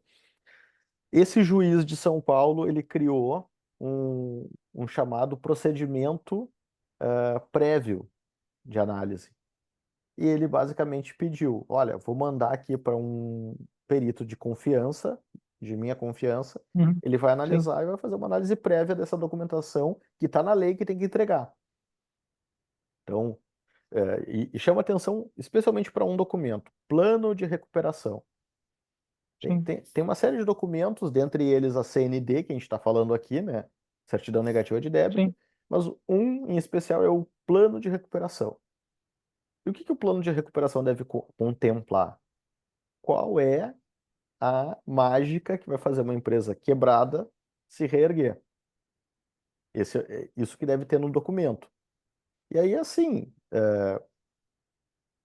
Esse juiz de São Paulo, ele criou um chamado procedimento prévio de análise. E ele basicamente pediu: olha, vou mandar aqui para um perito de confiança, de minha confiança, Uhum. ele vai Sim, analisar e vai fazer uma análise prévia dessa documentação que está na lei que tem que entregar. Então, e chama atenção especialmente para um documento, plano de recuperação. sim, Tem uma série de documentos, dentre eles a CND, que a gente está falando aqui, né? Certidão negativa de débito, sim. mas um em especial é o plano de recuperação. E o que que o plano de recuperação deve contemplar? Qual é a mágica que vai fazer uma empresa quebrada se reerguer? Isso que deve ter no documento. E aí, assim,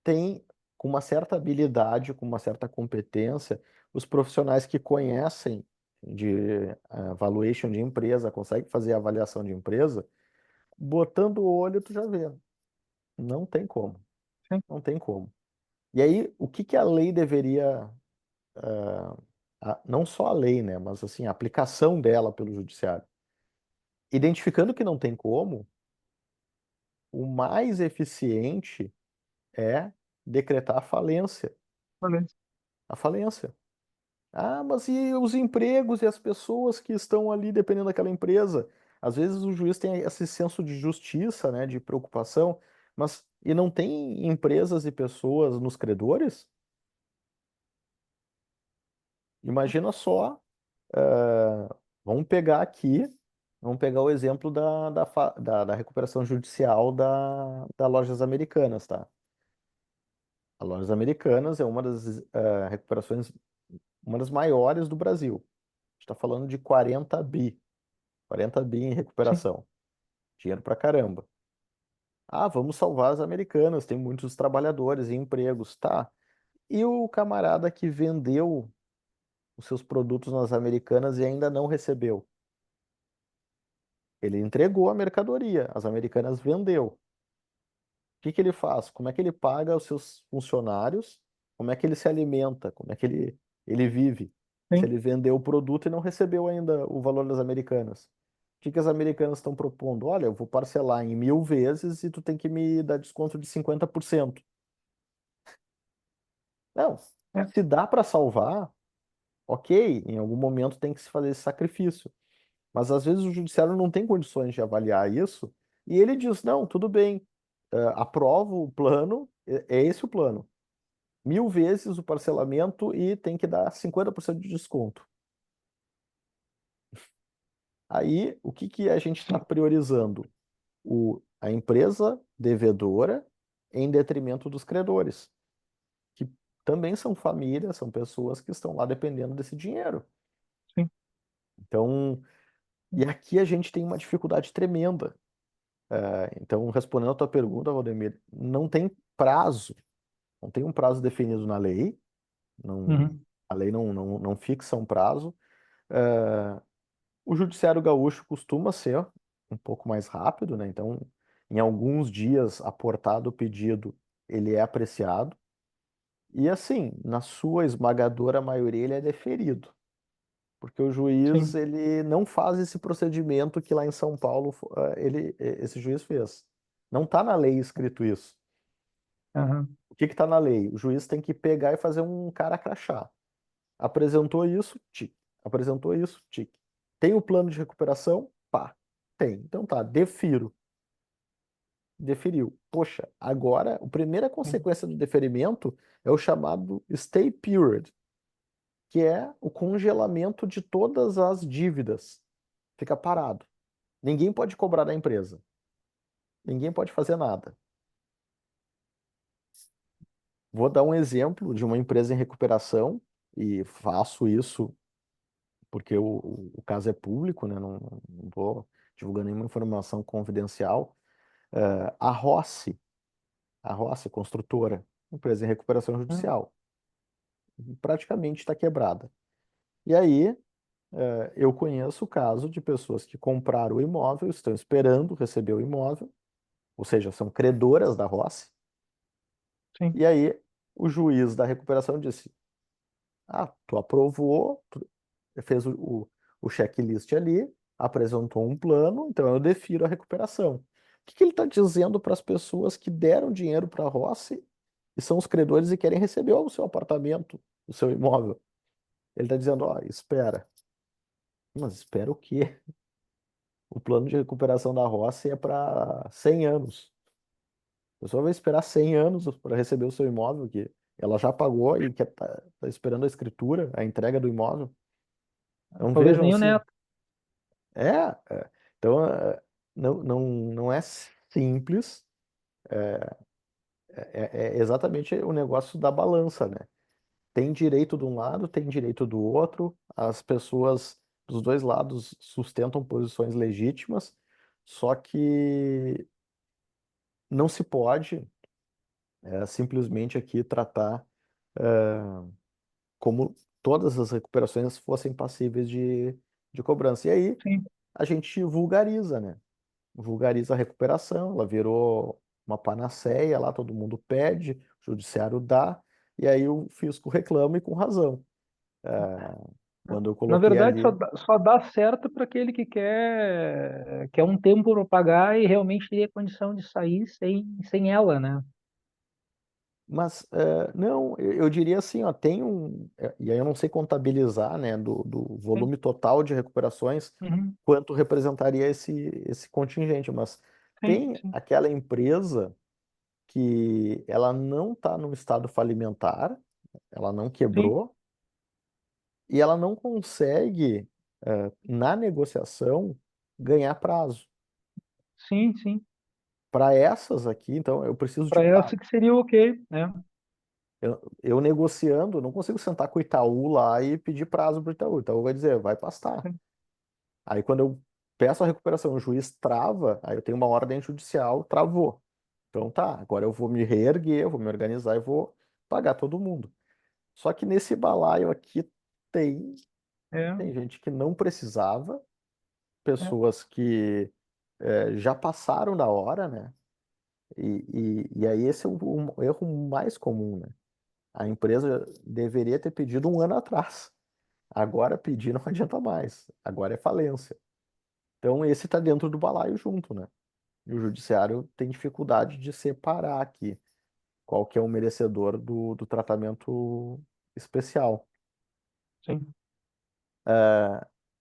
tem com uma certa habilidade, com uma certa competência, os profissionais que conhecem de valuation de empresa, conseguem fazer avaliação de empresa, botando o olho, tu já vê. Não tem como. Sim. Não tem como. E aí, o que que a lei deveria, não só a lei, né, mas assim, a aplicação dela pelo judiciário? Identificando que não tem como, o mais eficiente é decretar a falência. Beleza. A falência. Ah, mas e os empregos e as pessoas que estão ali dependendo daquela empresa? Às vezes o juiz tem esse senso de justiça, né, de preocupação, mas e não tem empresas e pessoas nos credores? Imagina só, vamos pegar aqui, vamos pegar o exemplo da recuperação judicial da Lojas Americanas, tá? A Lojas Americanas é uma das recuperações, uma das maiores do Brasil. A gente está falando de 40 bi em Sim, recuperação. Dinheiro pra caramba. Ah, vamos salvar as Americanas, tem muitos trabalhadores e empregos, tá? E o camarada que vendeu os seus produtos nas Americanas e ainda não recebeu? Ele entregou a mercadoria, as Americanas vendeu. O que que ele faz? Como é que ele paga os seus funcionários? Como é que ele se alimenta? Como é que ele vive? Se sim. ele vendeu o produto e não recebeu ainda o valor das Americanas. O que que as Americanas estão propondo? Olha, eu vou parcelar em 1000 vezes e tu tem que me dar desconto de 50%. Não, É. se dá para salvar, ok, em algum momento tem que se fazer esse sacrifício. Mas às vezes o judiciário não tem condições de avaliar isso e ele diz: não, tudo bem, aprovo o plano, é esse o plano. 1000 vezes o parcelamento e tem que dar 50% de desconto. Aí, o que que a gente está Sim, priorizando? A empresa devedora em detrimento dos credores, que também são famílias, são pessoas que estão lá dependendo desse dinheiro. sim. Então, e aqui a gente tem uma dificuldade tremenda. Então, respondendo a tua pergunta, Valdemir, não tem prazo, não tem um prazo definido na lei, não, Uhum. a lei não fixa um prazo. É, O judiciário gaúcho costuma ser um pouco mais rápido, né? Então, em alguns dias, aportado o pedido, ele é apreciado. E assim, na sua esmagadora maioria, ele é deferido, porque o juiz Sim. ele não faz esse procedimento que lá em São Paulo esse juiz fez. Não está na lei escrito isso. Aham. O que está na lei? O juiz tem que pegar e fazer um cara crachá. Apresentou isso, tique. Apresentou isso, tique. Tem o plano de recuperação? Pá, tem. Então tá, defiro. Deferiu. Poxa, agora a primeira Sim. consequência do deferimento é o chamado stay period, que é o congelamento de todas as dívidas. Fica parado. Ninguém pode cobrar da empresa. Ninguém pode fazer nada. Vou dar um exemplo de uma empresa em recuperação e faço isso porque o caso é público, né? Não vou divulgando nenhuma informação confidencial. A Rossi Construtora, empresa em recuperação Uhum. judicial, praticamente está quebrada. E aí, eu conheço o caso de pessoas que compraram o imóvel, estão esperando receber o imóvel, ou seja, são credoras da Rossi, Sim. e aí o juiz da recuperação disse: Ah, tu aprovou, tu fez o checklist ali, apresentou um plano, então eu defiro a recuperação. O que que ele está dizendo para as pessoas que deram dinheiro para a Rossi e são os credores e querem receber o seu apartamento, o seu imóvel? Ele está dizendo, ó, espera. Mas espera o quê? O plano de recuperação da Rossi é para 100 anos. A pessoa vai esperar 100 anos para receber o seu imóvel, que ela já pagou e quer tá esperando a escritura, a entrega do imóvel. Então Talvez vejam nem o assim, neto. é, então não é simples, é exatamente o negócio da balança, né? Tem direito de um lado, tem direito do outro, as pessoas dos dois lados sustentam posições legítimas, só que não se pode simplesmente aqui tratar como todas as recuperações fossem passíveis de cobrança. E aí Sim. a gente vulgariza, né? Vulgariza a recuperação, ela virou uma panaceia, lá todo mundo pede, o judiciário dá, e aí o fisco reclama e com razão. Quando eu Na coloquei verdade, ali, só dá certo para aquele que quer um tempo para pagar e realmente ter condição de sair sem ela, né? mas não, eu diria assim, ó, tem e aí eu não sei contabilizar, né, do Sim, volume total de recuperações, uhum, quanto representaria esse contingente, mas sim, tem sim, aquela empresa que ela não está no estado falimentar, ela não sim, quebrou, e ela não consegue, na negociação, ganhar prazo. sim, sim. Para essas aqui, então, eu preciso de Para prazo. essa que seria o ok, né? Eu negociando, eu não consigo sentar com o Itaú lá e pedir prazo para o Itaú. O Itaú vai dizer, vai pastar. Sim, Aí quando eu peço a recuperação, o juiz trava, aí eu tenho uma ordem judicial, travou. Então tá, agora eu vou me reerguer, eu vou me organizar e vou pagar todo mundo. Só que nesse balaio aqui tem, é, tem gente que não precisava, é, pessoas que já passaram da hora, né? E aí esse é o erro mais comum, né? A empresa deveria ter pedido um ano atrás. Agora pedir não adianta mais. Agora é falência. Então esse está dentro do balaio junto, né? E o judiciário tem dificuldade de separar aqui qual que é o merecedor do tratamento especial. sim,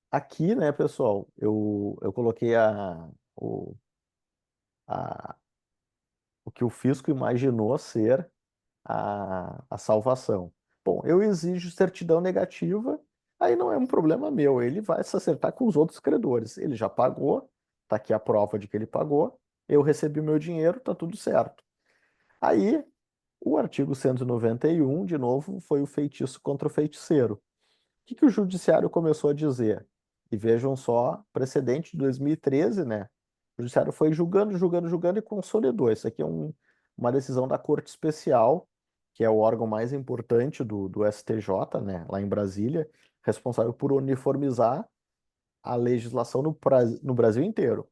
Aqui, né, pessoal, eu coloquei a, o que o fisco imaginou ser a salvação. Bom, eu exijo certidão negativa, aí não é um problema meu, ele vai se acertar com os outros credores. Ele já pagou, tá aqui a prova de que ele pagou, eu recebi o meu dinheiro, tá tudo certo. Aí, o artigo 191, de novo, foi o feitiço contra o feiticeiro. Que o judiciário começou a dizer? E vejam só, precedente de 2013, né? O judiciário foi julgando, julgando, julgando e consolidou. Isso aqui é uma decisão da Corte Especial, que é o órgão mais importante do STJ, né? Lá em Brasília, responsável por uniformizar a legislação no Brasil inteiro.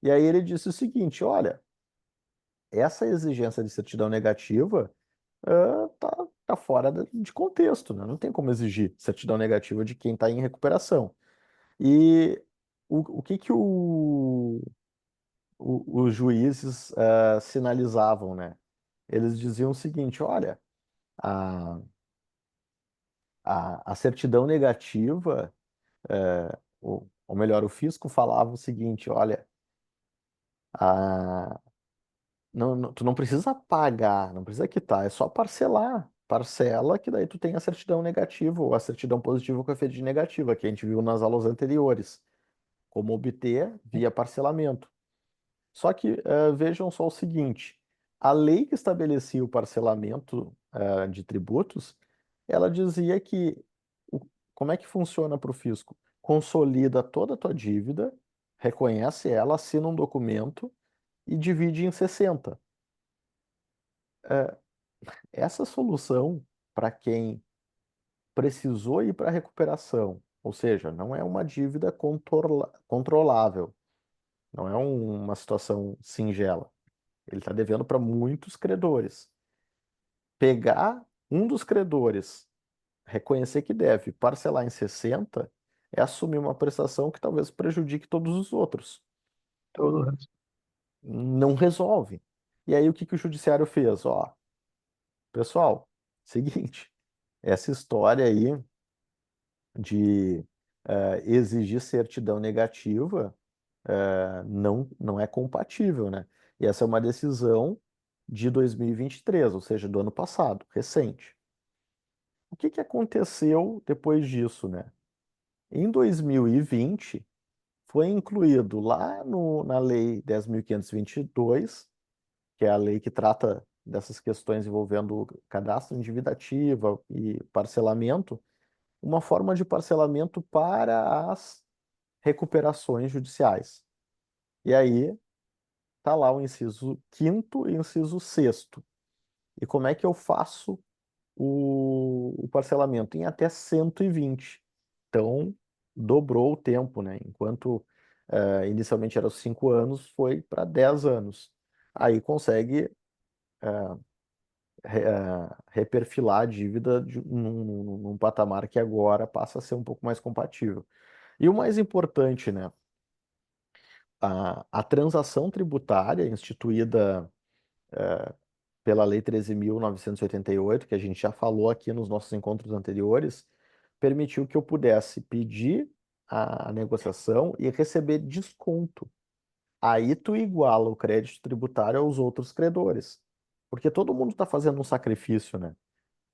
E aí ele disse o seguinte: olha, essa exigência de certidão negativa tá fora de contexto, né? Não tem como exigir certidão negativa de quem está em recuperação. E o que que os juízes sinalizavam, né? Eles diziam o seguinte: olha, a, a certidão negativa, ou melhor, o fisco falava o seguinte: olha, a, tu não precisa pagar, não precisa quitar, é só parcelar. Parcela, que daí tu tem a certidão negativa ou a certidão positiva com efeito de negativa, que a gente viu nas aulas anteriores. Como obter via parcelamento. Só que vejam só o seguinte: a lei que estabelecia o parcelamento de tributos, ela dizia que como é que funciona para o fisco? Consolida toda a tua dívida, reconhece ela, assina um documento e divide em 60. Essa solução, para quem precisou ir para a recuperação, ou seja, não é uma dívida controlável, não é uma situação singela. Ele está devendo para muitos credores. Pegar um dos credores reconhecer que deve, parcelar em 60 é assumir uma prestação que talvez prejudique todos os outros. Todos. Não resolve. E aí o que que o judiciário fez? Ó, pessoal, seguinte, essa história aí de exigir certidão negativa não é compatível, né? E essa é uma decisão de 2023, ou seja, do ano passado, recente. O que que aconteceu depois disso, né? Em 2020, foi incluído lá na Lei 10.522, que é a lei que trata dessas questões envolvendo cadastro endividativo e parcelamento, uma forma de parcelamento para as recuperações judiciais. E aí tá lá o inciso quinto e o inciso sexto. E como é que eu faço o parcelamento? Em até 120. Então, dobrou o tempo, né? Enquanto inicialmente era 5 anos, foi para 10 anos. Aí consegue reperfilar a dívida num patamar que agora passa a ser um pouco mais compatível. E o mais importante, né? A transação tributária instituída pela Lei 13.988, que a gente já falou aqui nos nossos encontros anteriores, permitiu que eu pudesse pedir a negociação e receber desconto. Aí tu iguala o crédito tributário aos outros credores. Porque todo mundo está fazendo um sacrifício, né?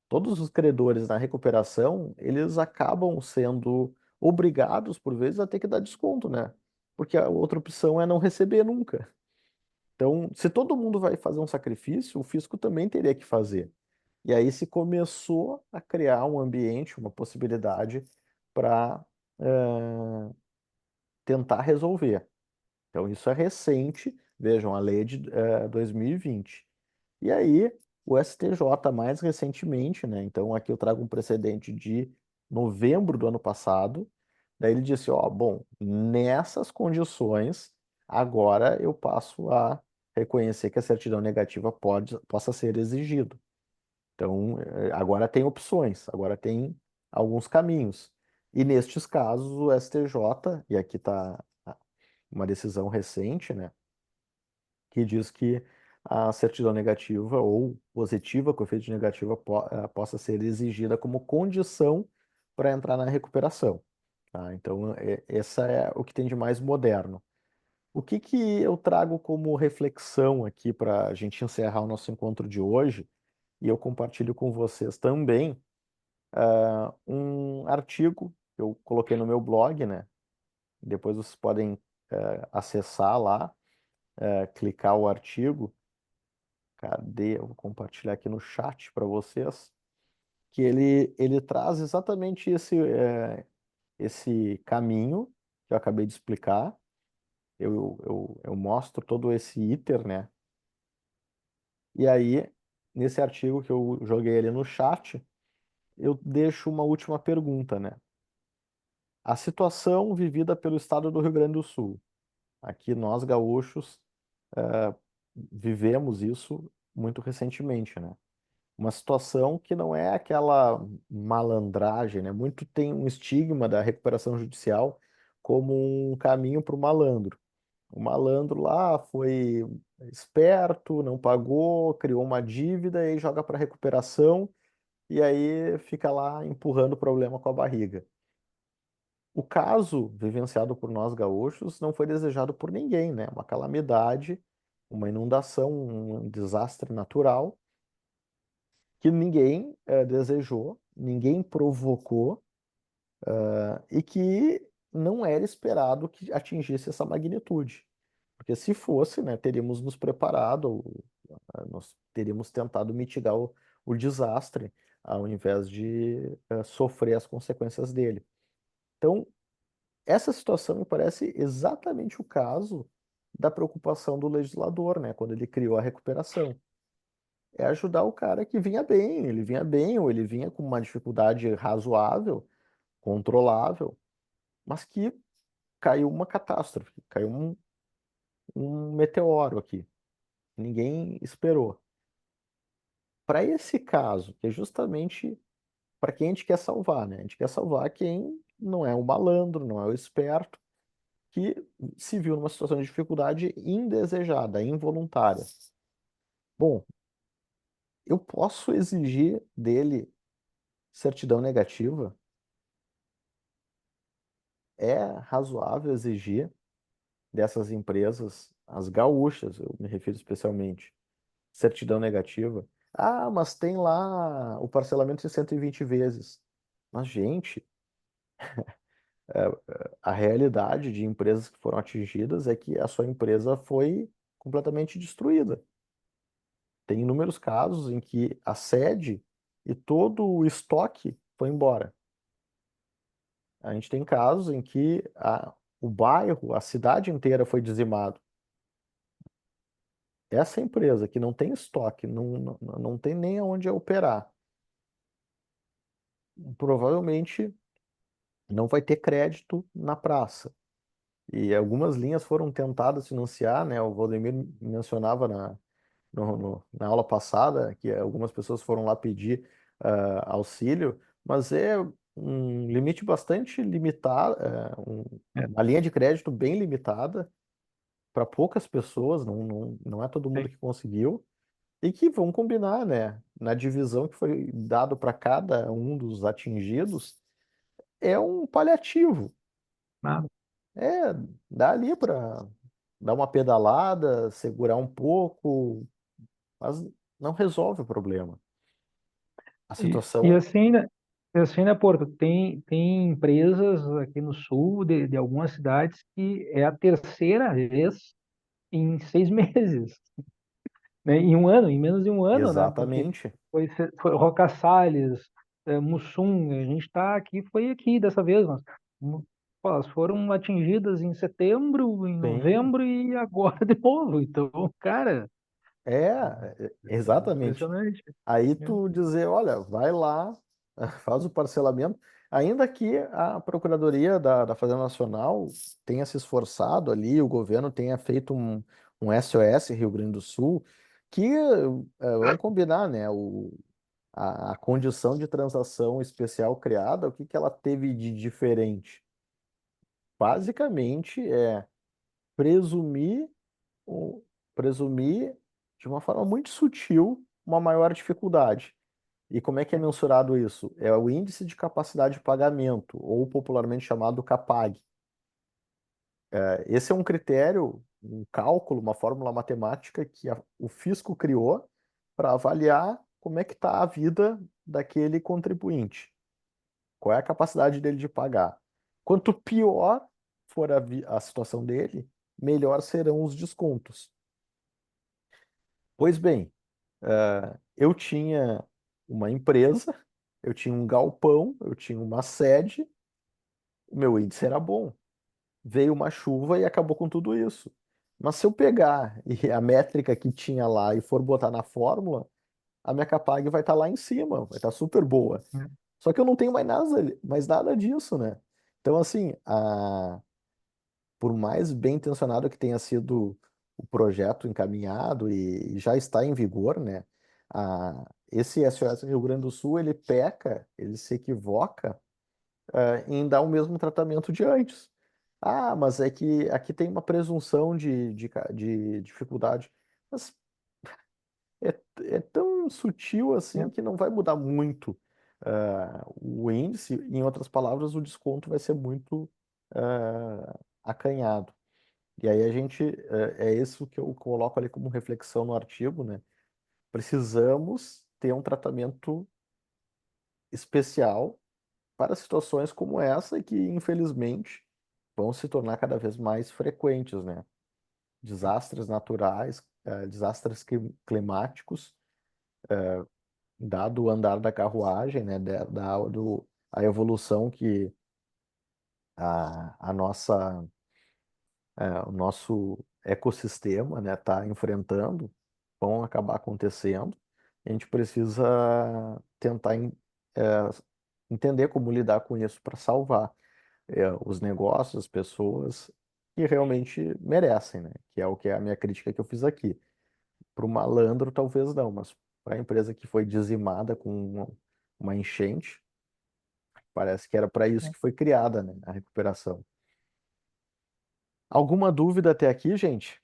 Todos os credores na recuperação, eles acabam sendo obrigados, por vezes, a ter que dar desconto, né? Porque a outra opção é não receber nunca. Então, se todo mundo vai fazer um sacrifício, o fisco também teria que fazer. E aí se começou a criar um ambiente, uma possibilidade para tentar resolver. Então, isso é recente, vejam, a lei é de 2020. E aí, o STJ, mais recentemente, né? Então, aqui eu trago um precedente de novembro do ano passado. Daí ele disse: ó, bom, nessas condições, agora eu passo a reconhecer que a certidão negativa possa ser exigido. Então, agora tem opções, agora tem alguns caminhos. E nestes casos, o STJ, e aqui está uma decisão recente, né, que diz que a certidão negativa ou positiva com efeito de negativa possa ser exigida como condição para entrar na recuperação. Tá? Então, essa é o que tem de mais moderno. O que que eu trago como reflexão aqui para a gente encerrar o nosso encontro de hoje, e eu compartilho com vocês também, um artigo que eu coloquei no meu blog, né? Depois vocês podem acessar lá, clicar o artigo. Cadê? Eu vou compartilhar aqui no chat para vocês, que ele traz exatamente esse caminho que eu acabei de explicar. Eu mostro todo esse iter, né? E aí, nesse artigo que eu joguei ali no chat, eu deixo uma última pergunta, né? A situação vivida pelo estado do Rio Grande do Sul. Aqui nós, gaúchos, eh, vivemos isso muito recentemente, né? Uma situação que não é aquela malandragem, né? Muito tem um estigma da recuperação judicial como um caminho para o malandro. O malandro lá foi esperto, não pagou, criou uma dívida e aí joga para recuperação e aí fica lá empurrando o problema com a barriga. O caso vivenciado por nós gaúchos não foi desejado por ninguém, né? Uma calamidade, uma inundação, um desastre natural que ninguém desejou, ninguém provocou, e que não era esperado que atingisse essa magnitude. Porque se fosse, né, teríamos nos preparado, nós teríamos tentado mitigar o desastre, ao invés de sofrer as consequências dele. Então, essa situação me parece exatamente o caso da preocupação do legislador, né, quando ele criou a recuperação. É ajudar o cara que ele vinha bem, ou ele vinha com uma dificuldade razoável, controlável, mas que caiu uma catástrofe, caiu um meteoro aqui. Ninguém esperou. Para esse caso, que é justamente para quem a gente quer salvar, né? A gente quer salvar quem não é o malandro, não é o esperto, que se viu numa situação de dificuldade indesejada, involuntária. Bom, eu posso exigir dele certidão negativa? É razoável exigir dessas empresas, as gaúchas, eu me refiro especialmente, certidão negativa? Ah, mas tem lá o parcelamento em 120 vezes. Mas, gente, a realidade de empresas que foram atingidas é que a sua empresa foi completamente destruída. Tem inúmeros casos em que a sede e todo o estoque foi embora. A gente tem casos em que o bairro, a cidade inteira foi dizimado. Essa empresa que não tem estoque, não tem nem aonde operar, provavelmente não vai ter crédito na praça. E algumas linhas foram tentadas financiar, né? O Valdemir mencionava na aula passada que algumas pessoas foram lá pedir auxílio, mas é um limite bastante limitado, É, uma linha de crédito bem limitada para poucas pessoas, não é todo mundo sim. que conseguiu, e que vão combinar, né? Na divisão que foi dado para cada um dos atingidos, é um paliativo. Nada. É, dá ali para dar uma pedalada, segurar um pouco, mas não resolve o problema. A E, situação e é assim, né? E assim, né, Porto? Tem empresas aqui no sul de algumas cidades que é a terceira vez em 6 meses, né? Em um ano, em menos de um ano, né? Porque exatamente, foi Roca Salles, Mussum, a gente está aqui, foi aqui dessa vez, mas pô, elas foram atingidas em setembro, em sim, novembro e agora de novo. Então, cara, exatamente. impressionante, Aí né? tu dizer, olha, vai lá, faz o parcelamento, ainda que a Procuradoria da Fazenda Nacional tenha se esforçado ali, o governo tenha feito um SOS Rio Grande do Sul, que, vamos combinar, né, a condição de transação especial criada, o que que ela teve de diferente? Basicamente é presumir, o- presumir de uma forma muito sutil uma maior dificuldade. E como é que é mensurado isso? É o índice de capacidade de pagamento, ou popularmente chamado CAPAG. Esse é um critério, um cálculo, uma fórmula matemática que o fisco criou para avaliar como é que está a vida daquele contribuinte. Qual é a capacidade dele de pagar? Quanto pior for a situação dele, melhor serão os descontos. Pois bem, eu tinha uma empresa, eu tinha um galpão, eu tinha uma sede, o meu índice era bom. Veio uma chuva e acabou com tudo isso. Mas se eu pegar e a métrica que tinha lá e for botar na fórmula, a minha Capag vai estar lá em cima, vai estar super boa. Só que eu não tenho mais nada disso, né? Então, assim, por mais bem intencionado que tenha sido o projeto encaminhado e já está em vigor, né? Esse SOS Rio Grande do Sul, ele peca, ele se equivoca, em dar o mesmo tratamento de antes. Ah, mas é que aqui tem uma presunção de dificuldade. Mas é tão sutil assim É, que não vai mudar muito o índice. Em outras palavras, o desconto vai ser muito acanhado. E aí é isso que eu coloco ali como reflexão no artigo, né? Precisamos ter um tratamento especial para situações como essa que, infelizmente, vão se tornar cada vez mais frequentes, né? Desastres naturais, desastres climáticos, dado o andar da carruagem, né? A evolução que a nossa, o nosso ecossistema, né, está enfrentando, vão acabar acontecendo. A gente precisa tentar eh, entender como lidar com isso para salvar os negócios, as pessoas que realmente merecem, né? Que é o que é a minha crítica que eu fiz aqui. Para o malandro, talvez não, mas para a empresa que foi dizimada com uma enchente, Parece que era para isso que foi criada, né, a recuperação. Alguma dúvida até aqui, gente?